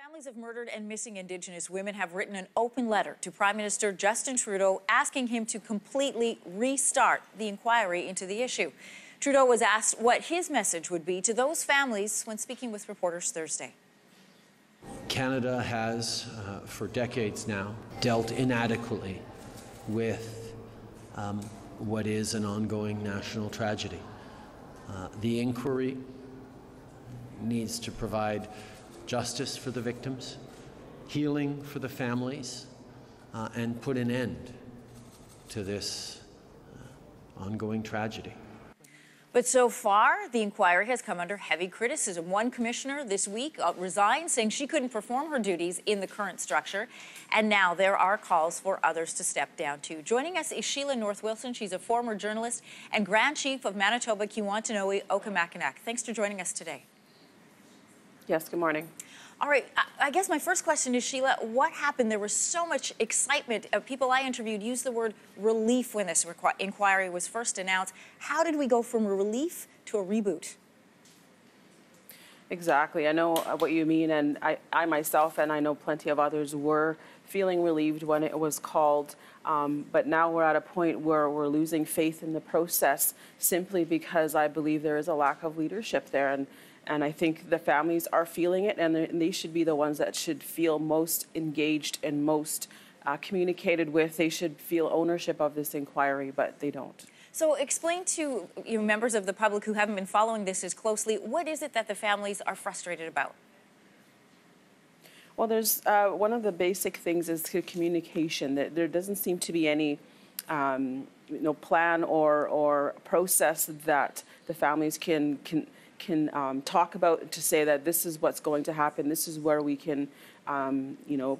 Families of murdered and missing Indigenous women have written an open letter to Prime Minister Justin Trudeau asking him to completely restart the inquiry into the issue. Trudeau was asked what his message would be to those families when speaking with reporters Thursday. Canada has, for decades now, dealt inadequately with what is an ongoing national tragedy. The inquiry needs to provide justice for the victims, healing for the families, and put an end to this ongoing tragedy. But so far, the inquiry has come under heavy criticism. One commissioner this week resigned, saying she couldn't perform her duties in the current structure. And now there are calls for others to step down too. Joining us is Sheila North-Wilson. She's a former journalist and Grand Chief of Manitoba, Keewatinowi, Okimakanak. Thanks for joining us today. Yes, good morning. All right, I guess my first question is, Sheila, what happened? There was so much excitement. People I interviewed used the word relief when this inquiry was first announced. How did we go from a relief to a reboot? Exactly. I know what you mean, and I myself, and I know plenty of others, were feeling relieved when it was called. But now we're at a point where we're losing faith in the process simply because I believe there is a lack of leadership there. And I think the families are feeling it, and they should be the ones that should feel most engaged and most communicated with. They should feel ownership of this inquiry, but they don't. So explain to members of the public who haven't been following this as closely, what is it that the families are frustrated about? Well, there's one of the basic things is communication. That there doesn't seem to be any plan or process that the families can talk about to say that this is what's going to happen, this is where we can,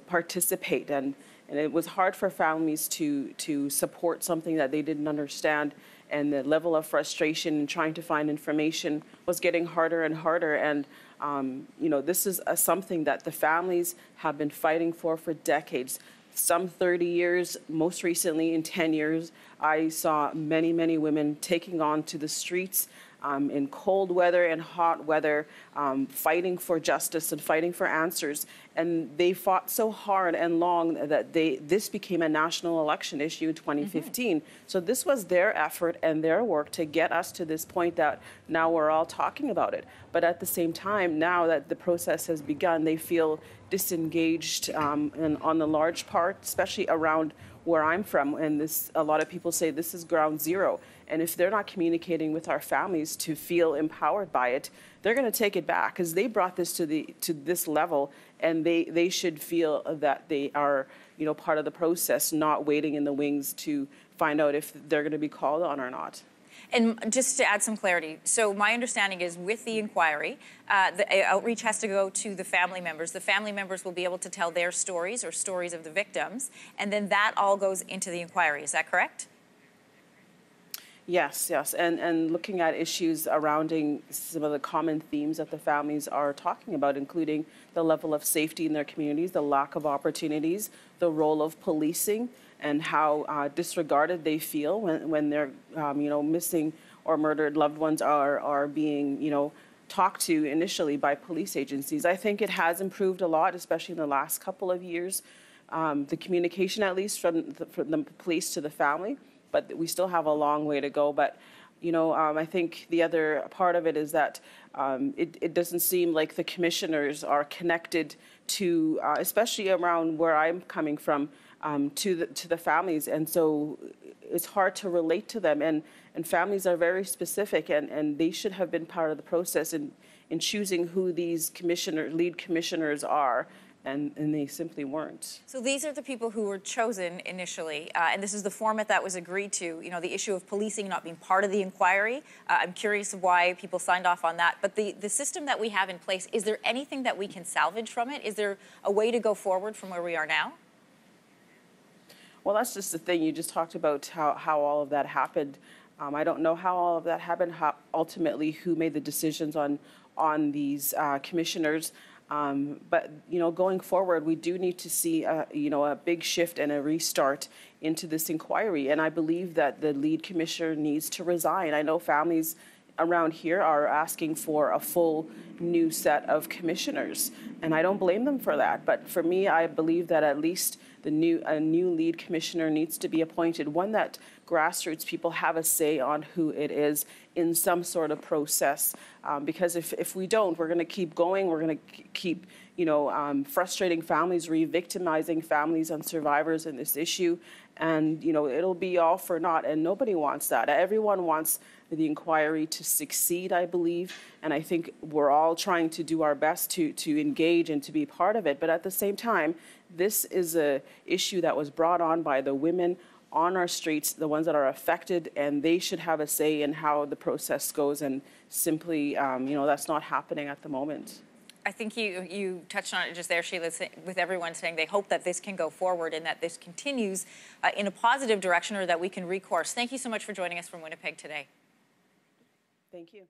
participate. And it was hard for families to support something that they didn't understand, and the level of frustration in trying to find information was getting harder and harder. And, this is something that the families have been fighting for decades. Some 30 years, most recently in 10 years, I saw many, many women taking on to the streets in cold weather and hot weather, fighting for justice and fighting for answers. And they fought so hard and long that this became a national election issue in 2015. So this was their effort and their work to get us to this point that now we're all talking about it. But at the same time, now that the process has begun, they feel disengaged and on the large part, especially around where I'm from, and a lot of people say this is ground zero. And if they're not communicating with our families to feel empowered by it, they're going to take it back because they brought this to this level, and they should feel that they are part of the process, not waiting in the wings to find out if they're going to be called on or not. And just to add some clarity, so my understanding is with the inquiry, the outreach has to go to the family members. The family members will be able to tell their stories or stories of the victims, and then that all goes into the inquiry. Is that correct? Yes. And looking at issues surrounding some of the common themes that the families are talking about, including the level of safety in their communities, the lack of opportunities, the role of policing, and how disregarded they feel when their missing or murdered loved ones are being talked to initially by police agencies. I think it has improved a lot, especially in the last couple of years. The communication, at least from the police to the family, but we still have a long way to go. But I think the other part of it is that it doesn't seem like the commissioners are connected to, especially around where I'm coming from, to the families, and so it's hard to relate to them. And families are very specific, and they should have been part of the process in choosing who these lead commissioners are. And they simply weren't. So these are the people who were chosen initially, and this is the format that was agreed to. The issue of policing not being part of the inquiry. I'm curious why people signed off on that. But the system that we have in place, is there anything that we can salvage from it? Is there a way to go forward from where we are now? Well, that's just the thing. You just talked about how all of that happened. I don't know how all of that happened, ultimately who made the decisions on these commissioners. But going forward, we do need to see a big shift and a restart into this inquiry. And I believe that the lead commissioner needs to resign. I know families around here are asking for a full new set of commissioners, and I don't blame them for that. But for me, I believe that at least a new lead commissioner needs to be appointed, one that grassroots people have a say on who it is in some sort of process. Because if we don't, we're going to keep going. We're going to keep, frustrating families, re-victimizing families and survivors in this issue, and it'll be all for naught. And nobody wants that. Everyone wants the inquiry to succeed, I believe, and I think we're all trying to do our best to engage and to be part of it. But at the same time, this is an issue that was brought on by the women on our streets, the ones that are affected, and they should have a say in how the process goes. And simply, that's not happening at the moment. I think you touched on it just there, Sheila, with everyone saying they hope that this can go forward and that this continues in a positive direction, or that we can recourse. Thank you so much for joining us from Winnipeg today. Thank you.